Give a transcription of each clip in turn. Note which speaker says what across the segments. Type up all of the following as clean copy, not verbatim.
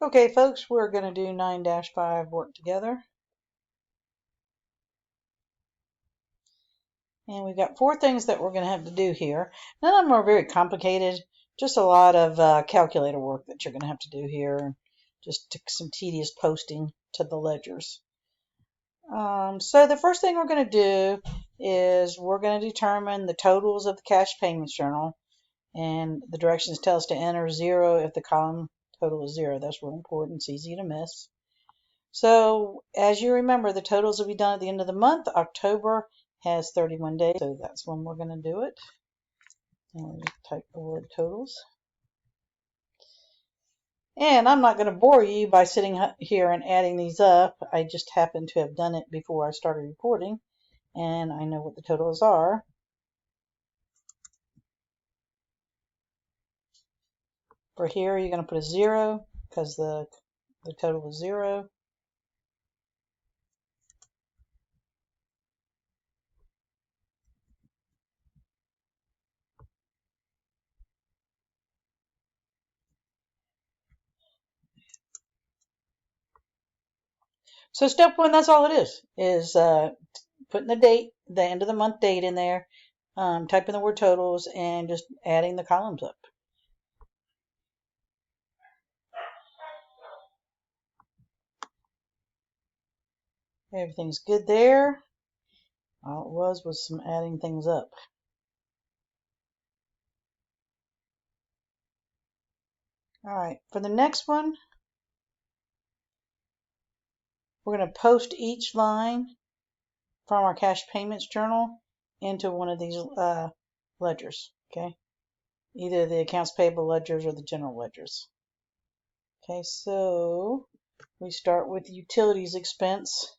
Speaker 1: Okay, folks, we're going to do 9-5 work together. And we've got 4 things that we're going to have to do here. None of them are very complicated, just a lot of calculator work that you're going to have to do here. Just some tedious posting to the ledgers. So the first thing we're going to do is we're going to determine the totals of the cash payments journal. And the directions tell us to enter 0 if the column total is 0. That's real important. It's easy to miss. So as you remember, the totals will be done at the end of the month. October has 31 days, so that's when we're going to do it. And we'll just type the word totals. And I'm not going to bore you by sitting here and adding these up. I just happen to have done it before I started reporting, and I know what the totals are. For here, you're going to put a 0 because the total is 0. So step 1, that's all it is putting the date, the end of the month date in there, typing the word totals, and just adding the columns up. Everything's good there. All it was some adding things up. All right, for the next one, we're going to post each line from our cash payments journal into one of these ledgers, okay? Either the accounts payable ledgers or the general ledgers. Okay, so we start with utilities expense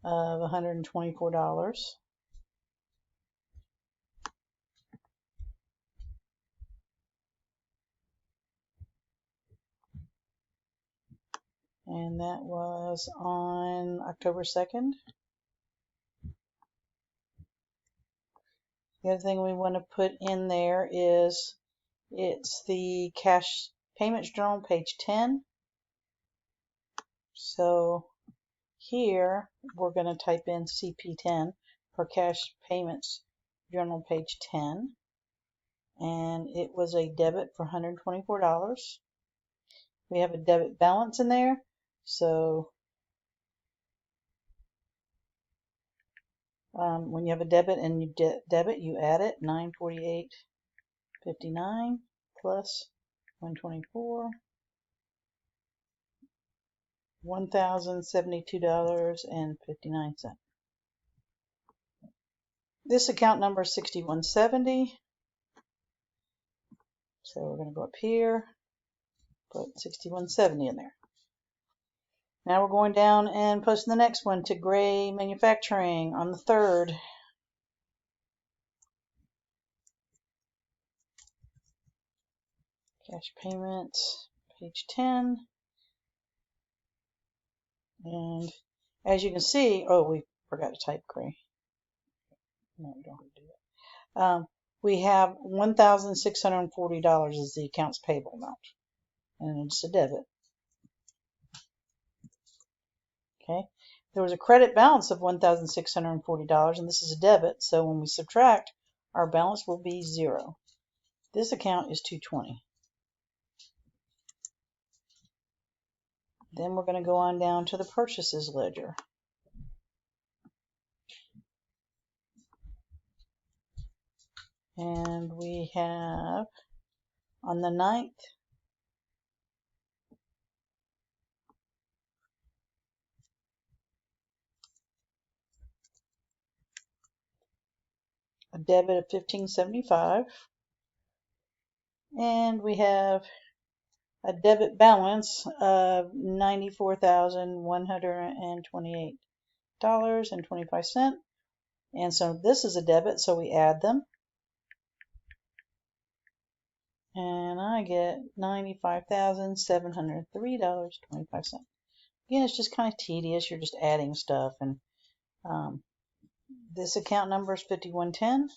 Speaker 1: of $124. And that was on October 2nd. The other thing we want to put in there is it's the cash payments journal, page 10. So here we're going to type in CP10 for cash payments journal, page 10. And it was a debit for $124. We have a debit balance in there. So when you have a debit and you debit, you add it, $948.59 plus 124, $1,072.59. This account number is 6170. So we're going to go up here, put 6170 in there. Now we're going down and posting the next one to Gray Manufacturing on the 3rd. Cash payments, page 10. And as you can see, oh, we forgot to type Gray. No, we don't have to do that. We have $1,640 is the accounts payable amount. And it's a debit. Okay. There was a credit balance of $1,640, and this is a debit. So when we subtract, our balance will be 0. This account is $220. Then we're going to go on down to the purchases ledger. And we have on the 9th, a debit of $15.75. And we have a debit balance of $94,128.25. And so this is a debit, so we add them. And I get $95,703.25. Again, it's just kind of tedious. You're just adding stuff. And this account number is 5110.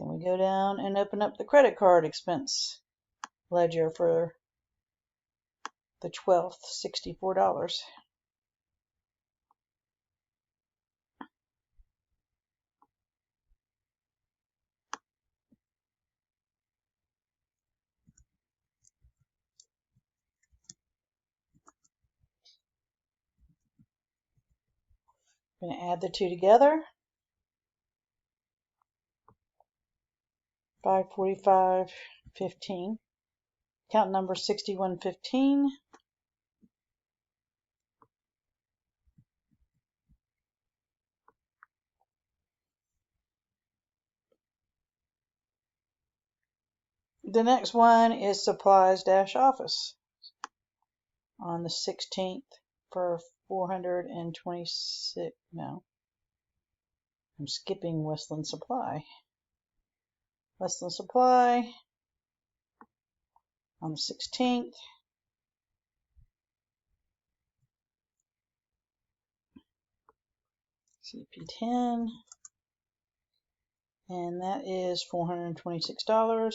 Speaker 1: Then we go down and open up the credit card expense ledger for the 12th, $64. I'm going to add the two together. 545.15. Account number 6115. The next one is supplies-office on the 16th for 426. No, I'm skipping Westland Supply. Westland Supply on the 16th. CP10. And that is $426.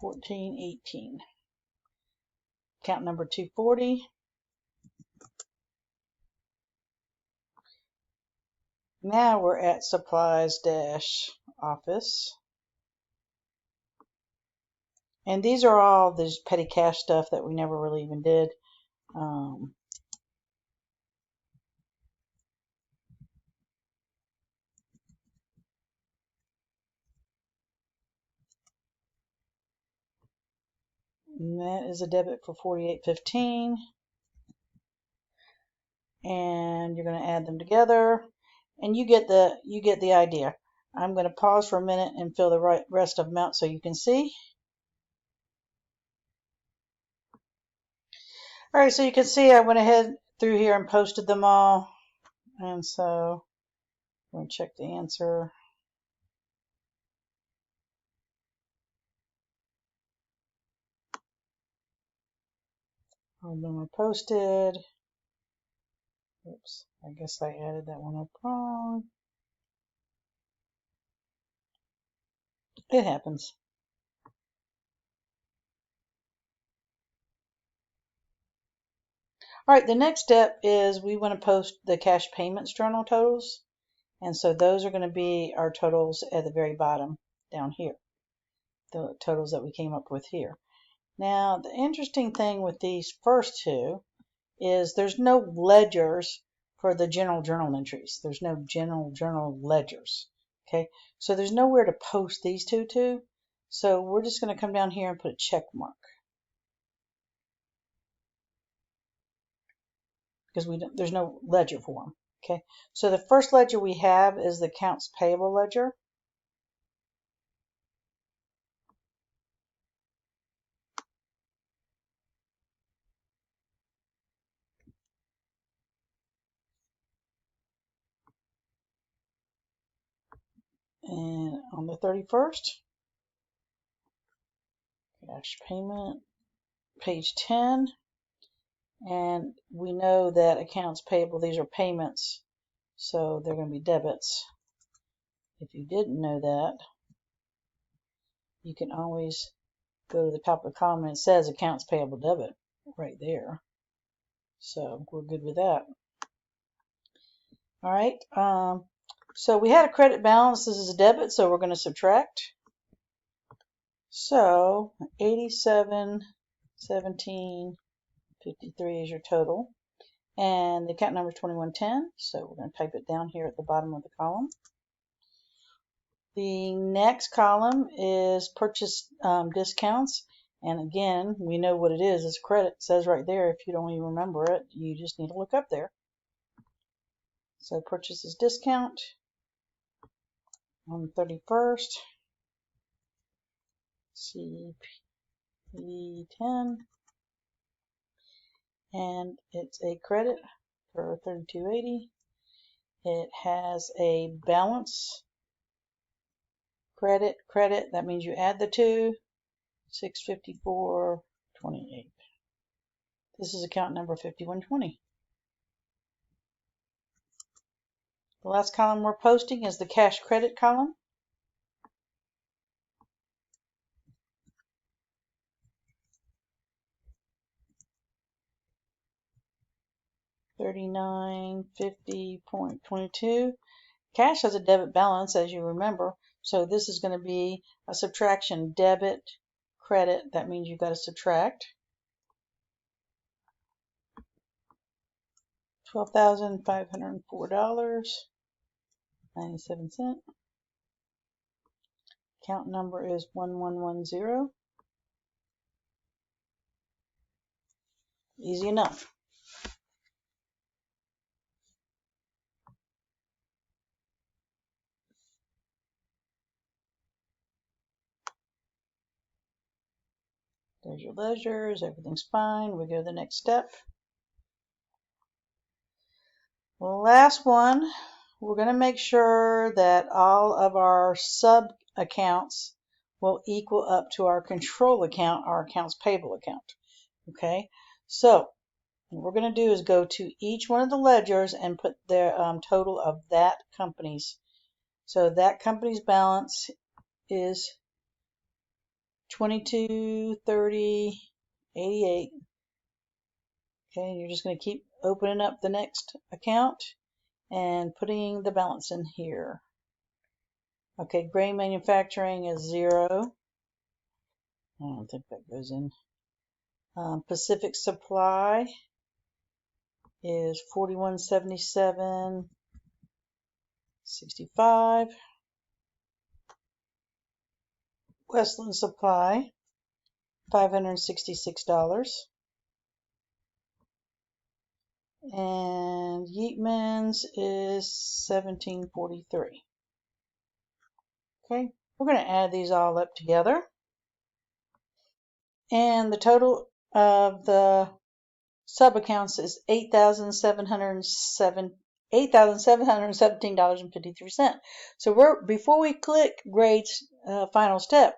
Speaker 1: 1418. Account number 240. Now we're at supplies-office. And these are all this petty cash stuff that we never really even did. And that is a debit for $48.15. And you're going to add them together, and you get the idea. I'm going to pause for a minute and fill the rest of them out so you can see. All right, so you can see I went ahead through here and posted them all, and so I'm going to check the answer. All of them are posted. Oops, I guess I added that one up wrong. It happens. All right, the next step is we want to post the cash payments journal totals. And so those are going to be our totals at the very bottom down here, the totals that we came up with here. Now, the interesting thing with these first two is there's no ledgers for the general journal entries. There's no general journal ledgers. Okay, so there's nowhere to post these two to. So we're just going to come down here and put a check mark, because there's no ledger for them. Okay, so the first ledger we have is the accounts payable ledger. And on the 31st, cash payment, page 10. And we know that accounts payable, these are payments, so they're going to be debits. If you didn't know that, you can always go to the top of the column and it says accounts payable debit right there. So we're good with that. All right. So we had a credit balance. This is a debit, so we're going to subtract. So 87.17.53 is your total. And the account number is 2110, so we're going to type it down here at the bottom of the column. The next column is purchase discounts, and again, we know what it is. It's credit. It says right there. If you don't even remember it, you just need to look up there. So purchases discount on the 31st, CP10, and it's a credit for $32.80. It has a balance. Credit, that means you add the two, $654.28. This is account number 5120. The last column we're posting is the cash credit column. $39.50.22. Cash has a debit balance, as you remember, so this is going to be a subtraction. Debit, credit, that means you've got to subtract. $12,504.97. Account number is 1110. Easy enough. There's your ledgers. Everything's fine. We go to the next step. Last one, we're going to make sure that all of our sub accounts will equal up to our control account, our accounts payable account. Okay, so what we're going to do is go to each one of the ledgers and put their total of that company's. So that company's balance is $22.30.88. Okay, and you're just going to keep opening up the next account and putting the balance in here. Okay, Gray Manufacturing is 0. I don't think that goes in. Pacific Supply is $41.77.65. Westland Supply, $566. And Yeatman's is $17.43. Okay, we're going to add these all up together. And the total of the sub accounts is $8,717.53. So before we click Grade's final step,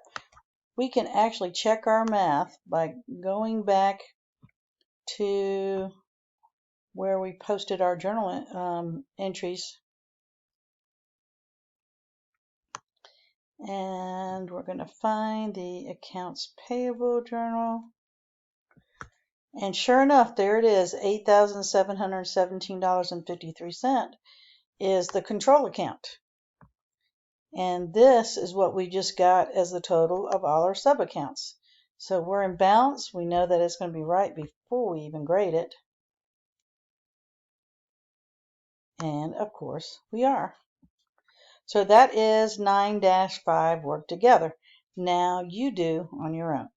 Speaker 1: we can actually check our math by going back to where we posted our journal entries. And we're going to find the accounts payable journal. And sure enough, there it is, $8,717.53 is the control account. And this is what we just got as the total of all our sub accounts. So we're in balance. We know that it's going to be right before we even grade it. And of course we are. So that is 9-5 work together. Now you do on your own.